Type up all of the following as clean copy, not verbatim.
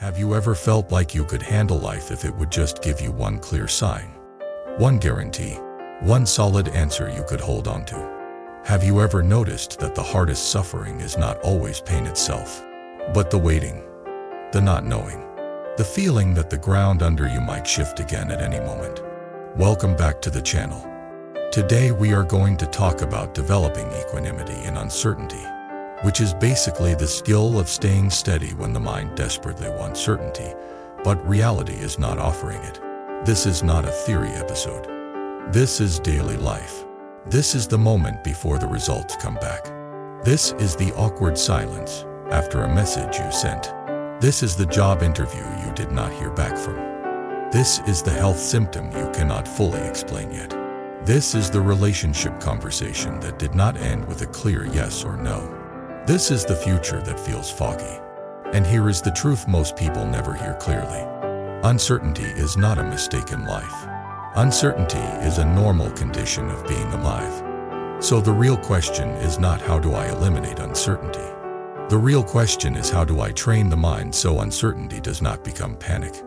Have you ever felt like you could handle life if it would just give you one clear sign? One guarantee, one solid answer you could hold on to? Have you ever noticed that the hardest suffering is not always pain itself, but the waiting, the not knowing, the feeling that the ground under you might shift again at any moment? Welcome back to the channel. Today we are going to talk about developing equanimity in uncertainty, which is basically the skill of staying steady when the mind desperately wants certainty, but reality is not offering it. This is not a theory episode. This is daily life. This is the moment before the results come back. This is the awkward silence after a message you sent. This is the job interview you did not hear back from. This is the health symptom you cannot fully explain yet. This is the relationship conversation that did not end with a clear yes or no. This is the future that feels foggy. And here is the truth most people never hear clearly. Uncertainty is not a mistake in life. Uncertainty is a normal condition of being alive. So the real question is not how do I eliminate uncertainty. The real question is how do I train the mind so uncertainty does not become panic,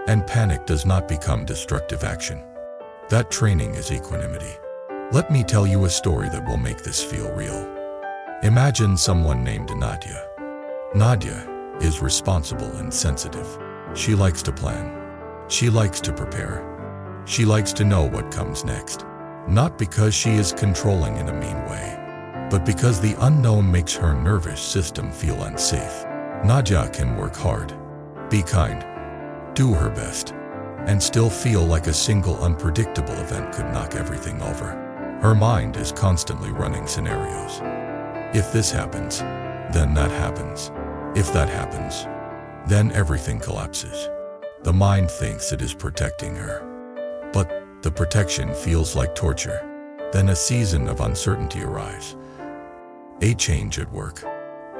and panic does not become destructive action. That training is equanimity. Let me tell you a story that will make this feel real. Imagine someone named Nadia. Nadia is responsible and sensitive. She likes to plan. She likes to prepare. She likes to know what comes next. Not because she is controlling in a mean way, but because the unknown makes her nervous system feel unsafe. Nadia can work hard, be kind, do her best, and still feel like a single unpredictable event could knock everything over. Her mind is constantly running scenarios. If this happens, then that happens. If that happens, then everything collapses. The mind thinks it is protecting her, but the protection feels like torture. Then a season of uncertainty arrives. A change at work,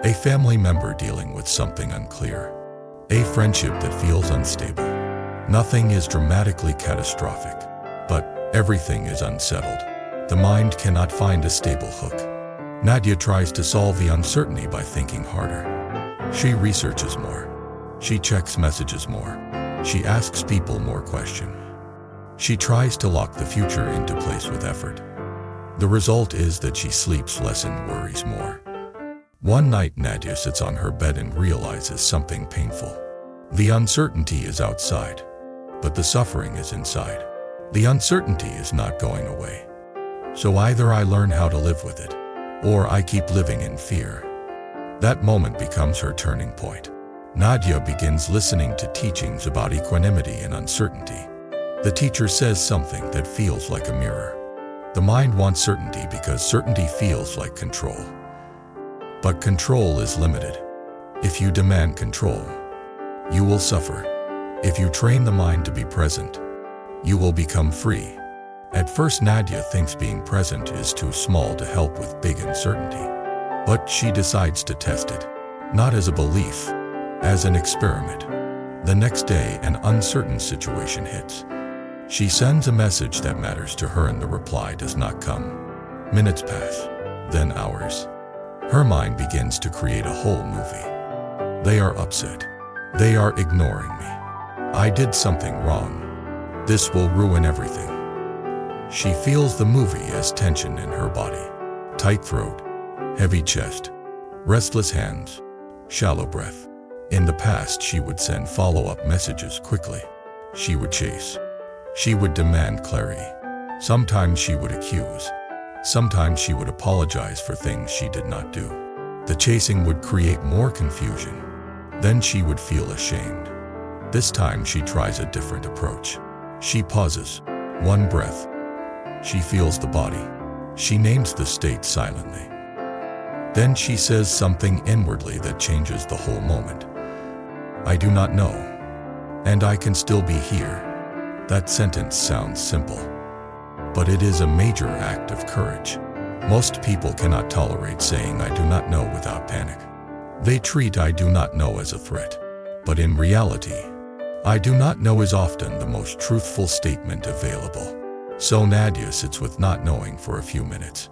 a family member dealing with something unclear, a friendship that feels unstable. Nothing is dramatically catastrophic, but everything is unsettled. The mind cannot find a stable hook. Nadia tries to solve the uncertainty by thinking harder. She researches more. She checks messages more. She asks people more questions. She tries to lock the future into place with effort. The result is that she sleeps less and worries more. One night Nadia sits on her bed and realizes something painful. The uncertainty is outside, but the suffering is inside. The uncertainty is not going away. So either I learn how to live with it, or I keep living in fear. That moment becomes her turning point. Nadia begins listening to teachings about equanimity and uncertainty. The teacher says something that feels like a mirror. The mind wants certainty because certainty feels like control. But control is limited. If you demand control, you will suffer. If you train the mind to be present, you will become free. At first Nadia thinks being present is too small to help with big uncertainty. But she decides to test it, not as a belief, as an experiment. The next day an uncertain situation hits. She sends a message that matters to her and the reply does not come. Minutes pass, then hours. Her mind begins to create a whole movie. They are upset. They are ignoring me. I did something wrong. This will ruin everything. She feels the movie as tension in her body. Tight throat, heavy chest, restless hands, shallow breath. In the past she would send follow-up messages quickly. She would chase. She would demand clarity. Sometimes she would accuse. Sometimes she would apologize for things she did not do. The chasing would create more confusion. Then she would feel ashamed. This time she tries a different approach. She pauses. One breath. She feels the body. She names the state silently. Then she says something inwardly that changes the whole moment. I do not know. And I can still be here. That sentence sounds simple, but it is a major act of courage. Most people cannot tolerate saying I do not know without panic. They treat I do not know as a threat. But in reality, I do not know is often the most truthful statement available. So Nadia sits with not knowing for a few minutes.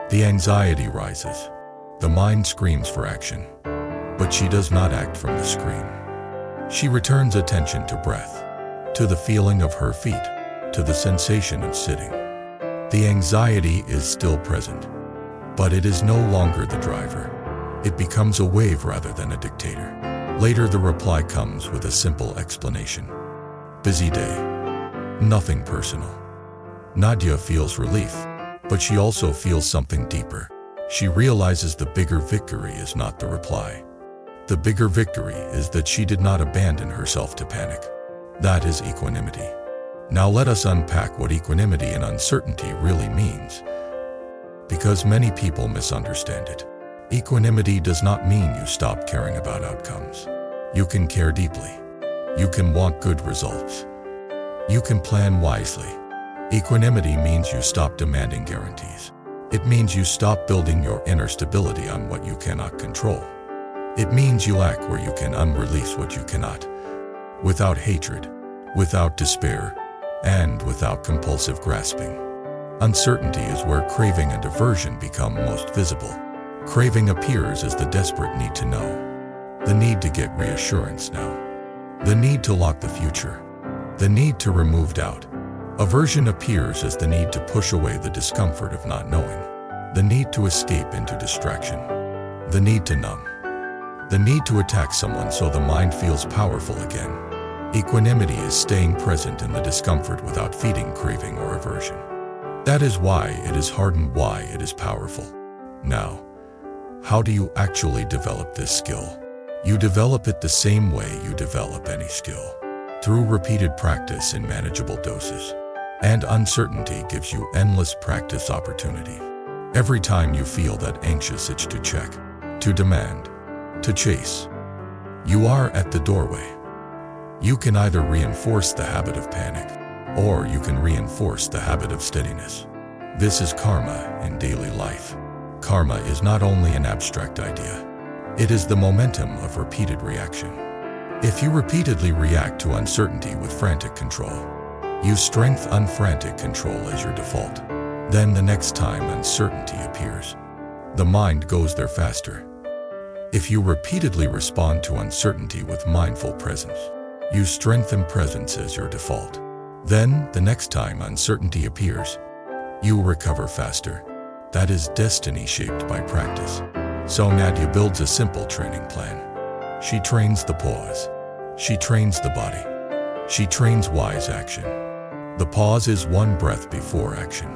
The anxiety rises. The mind screams for action, but she does not act from the scream. She returns attention to breath, to the feeling of her feet, to the sensation of sitting. The anxiety is still present, but it is no longer the driver. It becomes a wave rather than a dictator. Later, the reply comes with a simple explanation. Busy day. Nothing personal. Nadia feels relief, but she also feels something deeper. She realizes the bigger victory is not the reply. The bigger victory is that she did not abandon herself to panic. That is equanimity. Now let us unpack what equanimity and uncertainty really means, because many people misunderstand it. Equanimity does not mean you stop caring about outcomes. You can care deeply. You can want good results. You can plan wisely. Equanimity means you stop demanding guarantees. It means you stop building your inner stability on what you cannot control. It means you act where you can unrelease what you cannot, without hatred, without despair, and without compulsive grasping. Uncertainty is where craving and aversion become most visible. Craving appears as the desperate need to know, the need to get reassurance now, the need to lock the future, the need to remove doubt. Aversion appears as the need to push away the discomfort of not knowing, the need to escape into distraction, the need to numb, the need to attack someone so the mind feels powerful again. Equanimity is staying present in the discomfort without feeding craving or aversion. That is why it is hard and why it is powerful. Now, how do you actually develop this skill? You develop it the same way you develop any skill, through repeated practice in manageable doses. And uncertainty gives you endless practice opportunity. Every time you feel that anxious itch to check, to demand, to chase, you are at the doorway. You can either reinforce the habit of panic, or you can reinforce the habit of steadiness. This is karma in daily life. Karma is not only an abstract idea. It is the momentum of repeated reaction. If you repeatedly react to uncertainty with frantic control, you strengthen unfrantic control as your default. Then the next time uncertainty appears, the mind goes there faster. If you repeatedly respond to uncertainty with mindful presence, you strengthen presence as your default. Then, the next time uncertainty appears, you recover faster. That is destiny shaped by practice. So Nadia builds a simple training plan. She trains the pause. She trains the body. She trains wise action. The pause is one breath before action.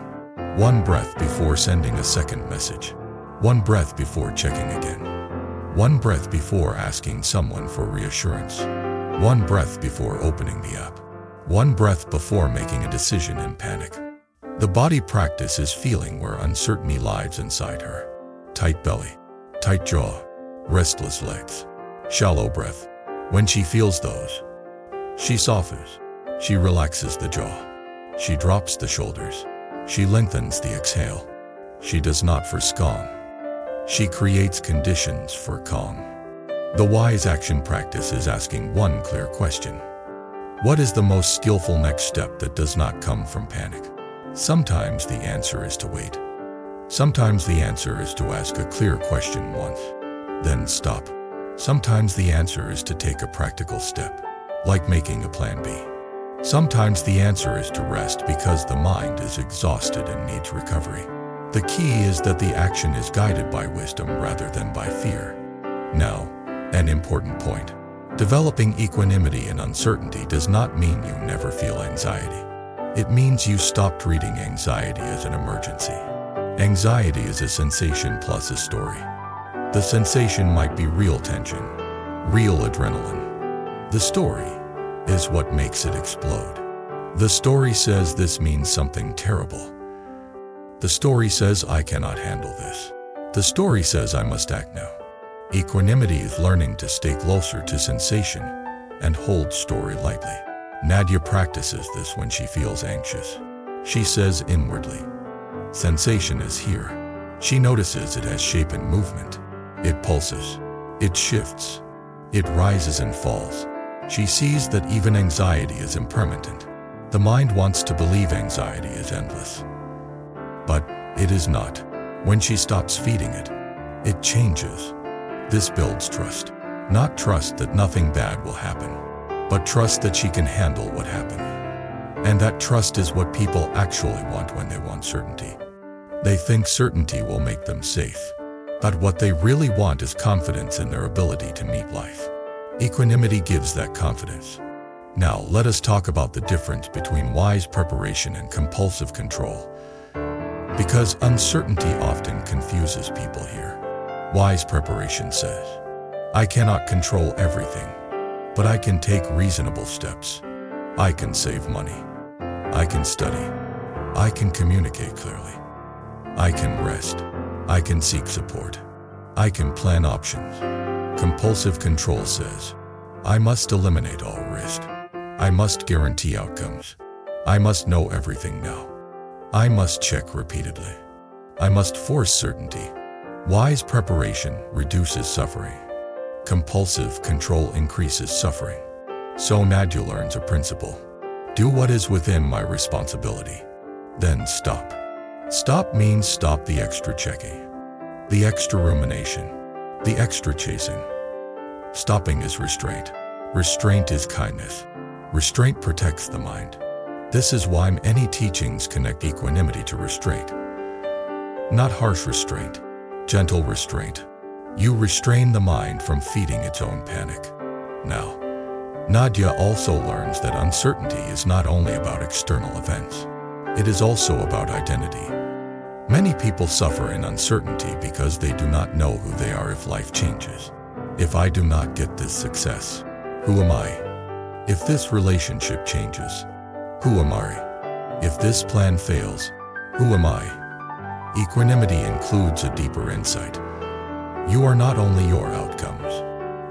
One breath before sending a second message. One breath before checking again. One breath before asking someone for reassurance. One breath before opening the app. One breath before making a decision in panic. The body practice is feeling where uncertainty lies inside her. Tight belly, tight jaw, restless legs, shallow breath. When she feels those, she softens. She relaxes the jaw. She drops the shoulders. She lengthens the exhale. She does not force calm. She creates conditions for calm. The wise action practice is asking one clear question. What is the most skillful next step that does not come from panic? Sometimes the answer is to wait. Sometimes the answer is to ask a clear question once, then stop. Sometimes the answer is to take a practical step, like making a plan B. Sometimes the answer is to rest because the mind is exhausted and needs recovery. The key is that the action is guided by wisdom rather than by fear. Now, an important point. Developing equanimity in uncertainty does not mean you never feel anxiety. It means you stop treating anxiety as an emergency. Anxiety is a sensation plus a story. The sensation might be real tension, real adrenaline. The story is what makes it explode. The story says this means something terrible. The story says I cannot handle this. The story says I must act now. Equanimity is learning to stay closer to sensation and hold story lightly. Nadia practices this when she feels anxious. She says inwardly, sensation is here. She notices it has shape and movement. It pulses. It shifts. It rises and falls. She sees that even anxiety is impermanent. The mind wants to believe anxiety is endless. But it is not. When she stops feeding it, it changes. This builds trust. Not trust that nothing bad will happen, but trust that she can handle what happened. And that trust is what people actually want when they want certainty. They think certainty will make them safe, but what they really want is confidence in their ability to meet life. Equanimity gives that confidence. Now, let us talk about the difference between wise preparation and compulsive control, because uncertainty often confuses people here. Wise preparation says, I cannot control everything, but I can take reasonable steps. I can save money. I can study. I can communicate clearly. I can rest. I can seek support. I can plan options. Compulsive control says, I must eliminate all risk. I must guarantee outcomes. I must know everything now. I must check repeatedly. I must force certainty. Wise preparation reduces suffering. Compulsive control increases suffering. So Nadia learns a principle. Do what is within my responsibility. Then stop. Stop means stop the extra checking, the extra rumination, the extra chasing. Stopping is restraint. Restraint is kindness. Restraint protects the mind. This is why many teachings connect equanimity to restraint. Not harsh restraint, gentle restraint. You restrain the mind from feeding its own panic. Now, Nadia also learns that uncertainty is not only about external events. It is also about identity. Many people suffer in uncertainty because they do not know who they are if life changes. If I do not get this success, who am I? If this relationship changes, who am I? If this plan fails, who am I? Equanimity includes a deeper insight. You are not only your outcomes.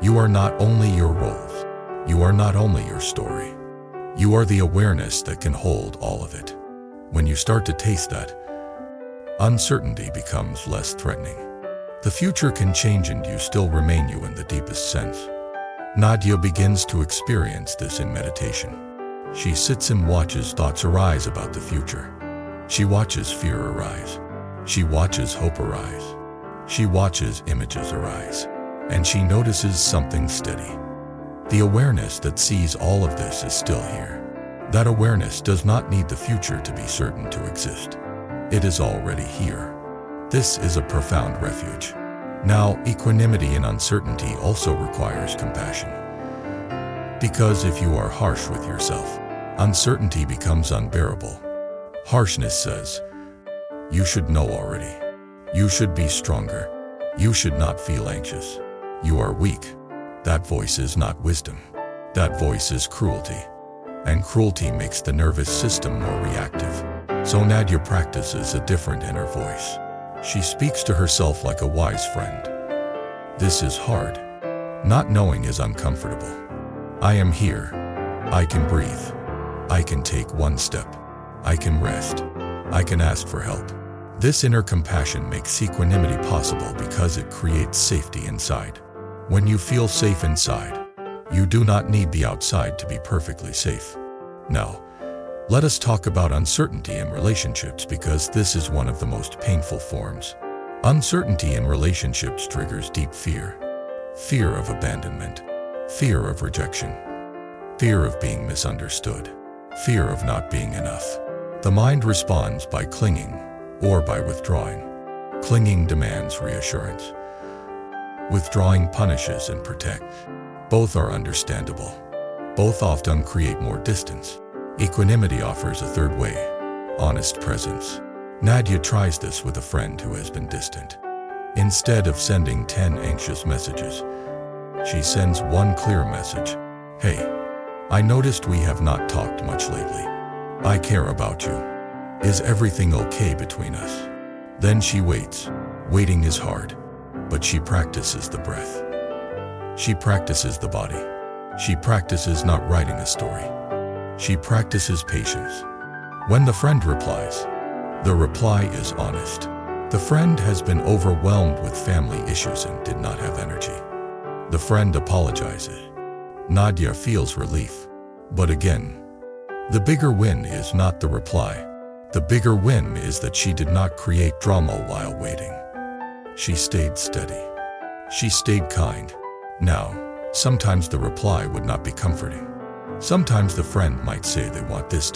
You are not only your roles. You are not only your story. You are the awareness that can hold all of it. When you start to taste that, uncertainty becomes less threatening. The future can change and you still remain you in the deepest sense. Nadia begins to experience this in meditation. She sits and watches thoughts arise about the future. She watches fear arise. She watches hope arise. She watches images arise. And she notices something steady. The awareness that sees all of this is still here. That awareness does not need the future to be certain to exist. It is already here. This is a profound refuge. Now, equanimity in uncertainty also requires compassion. Because if you are harsh with yourself, uncertainty becomes unbearable. Harshness says, you should know already. You should be stronger. You should not feel anxious. You are weak. That voice is not wisdom. That voice is cruelty. And cruelty makes the nervous system more reactive. So Nadia practices a different inner voice. She speaks to herself like a wise friend. This is hard. Not knowing is uncomfortable. I am here. I can breathe. I can take one step. I can rest. I can ask for help. This inner compassion makes equanimity possible because it creates safety inside. When you feel safe inside, you do not need the outside to be perfectly safe. Now, let us talk about uncertainty in relationships because this is one of the most painful forms. Uncertainty in relationships triggers deep fear. Fear of abandonment. Fear of rejection. Fear of being misunderstood. Fear of not being enough. The mind responds by clinging or by withdrawing. Clinging demands reassurance. Withdrawing punishes and protects. Both are understandable. Both often create more distance. Equanimity offers a third way, honest presence. Nadia tries this with a friend who has been distant. Instead of sending 10 anxious messages, she sends one clear message. Hey, I noticed we have not talked much lately. I care about you. Is everything okay between us? Then she waits. Waiting is hard. But she practices the breath. She practices the body. She practices not writing a story. She practices patience. When the friend replies, the reply is honest. The friend has been overwhelmed with family issues and did not have energy. The friend apologizes. Nadia feels relief. But again, the bigger win is not the reply. The bigger win is that she did not create drama while waiting. She stayed steady. She stayed kind. Now, sometimes the reply would not be comforting. Sometimes the friend might say they want this.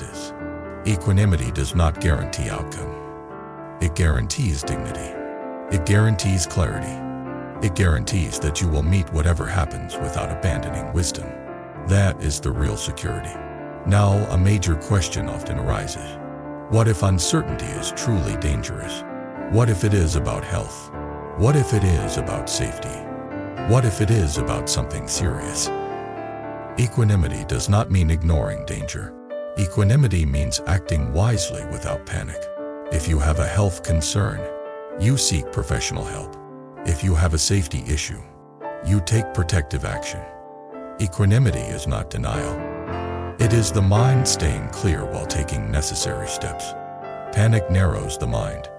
Equanimity does not guarantee outcome. It guarantees dignity. It guarantees clarity. It guarantees that you will meet whatever happens without abandoning wisdom. That is the real security. Now, a major question often arises. What if uncertainty is truly dangerous? What if it is about health? What if it is about safety? What if it is about something serious? Equanimity does not mean ignoring danger. Equanimity means acting wisely without panic. If you have a health concern, you seek professional help. If you have a safety issue, you take protective action. Equanimity is not denial. It is the mind staying clear while taking necessary steps. Panic narrows the mind.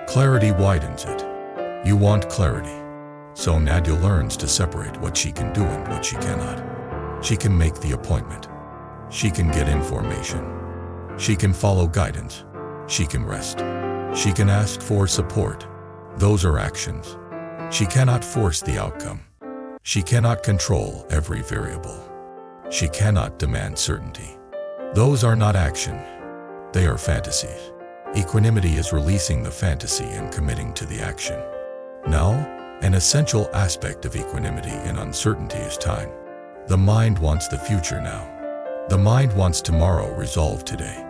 Clarity widens it. You want clarity. So Nadia learns to separate what she can do and what she cannot. She can make the appointment. She can get information. She can follow guidance. She can rest. She can ask for support. Those are actions. She cannot force the outcome. She cannot control every variable. She cannot demand certainty. Those are not action. They are fantasies. Equanimity is releasing the fantasy and committing to the action. Now, an essential aspect of equanimity in uncertainty is time. The mind wants the future now. The mind wants tomorrow resolved today.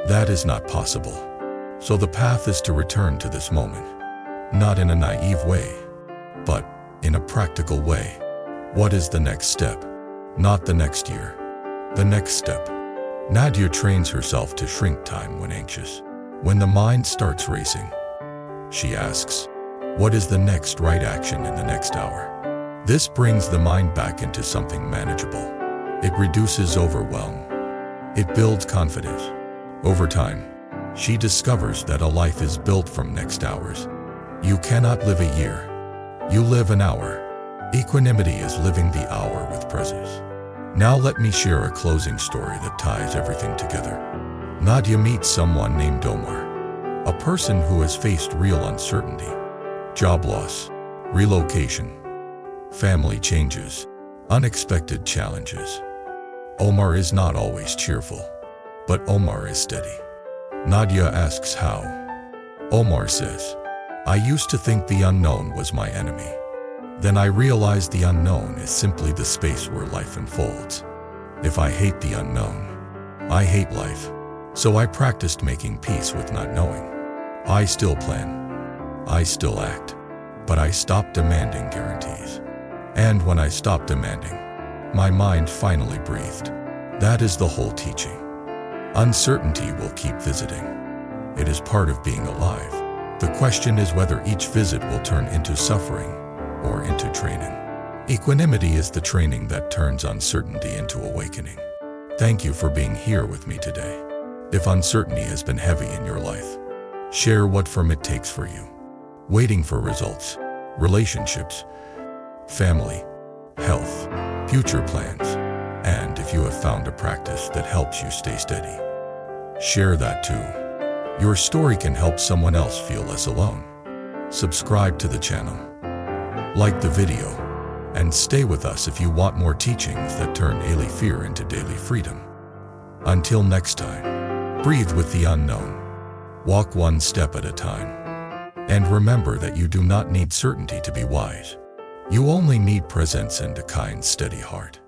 That is not possible. So the path is to return to this moment. Not in a naive way, but in a practical way. What is the next step? Not the next year. The next step. Nadia trains herself to shrink time when anxious. When the mind starts racing, she asks, what is the next right action in the next hour? This brings the mind back into something manageable. It reduces overwhelm. It builds confidence. Over time, she discovers that a life is built from next hours. You cannot live a year. You live an hour. Equanimity is living the hour with presence. Now let me share a closing story that ties everything together. Nadia meets someone named Omar, a person who has faced real uncertainty, job loss, relocation, family changes, unexpected challenges. Omar is not always cheerful, but Omar is steady. Nadia asks how. Omar says, I used to think the unknown was my enemy. Then I realized the unknown is simply the space where life unfolds. If I hate the unknown, I hate life. So I practiced making peace with not knowing. I still plan. I still act. But I stopped demanding guarantees. And when I stopped demanding, my mind finally breathed. That is the whole teaching. Uncertainty will keep visiting. It is part of being alive. The question is whether each visit will turn into suffering or into training. Equanimity is the training that turns uncertainty into awakening. Thank you for being here with me today. If uncertainty has been heavy in your life, share what form it takes for you. Waiting for results, relationships, family, health, future plans, and if you have found a practice that helps you stay steady, share that too. Your story can help someone else feel less alone. Subscribe to the channel. Like the video, and stay with us if you want more teachings that turn daily fear into daily freedom. Until next time, breathe with the unknown. Walk one step at a time. And remember that you do not need certainty to be wise. You only need presence and a kind, steady heart.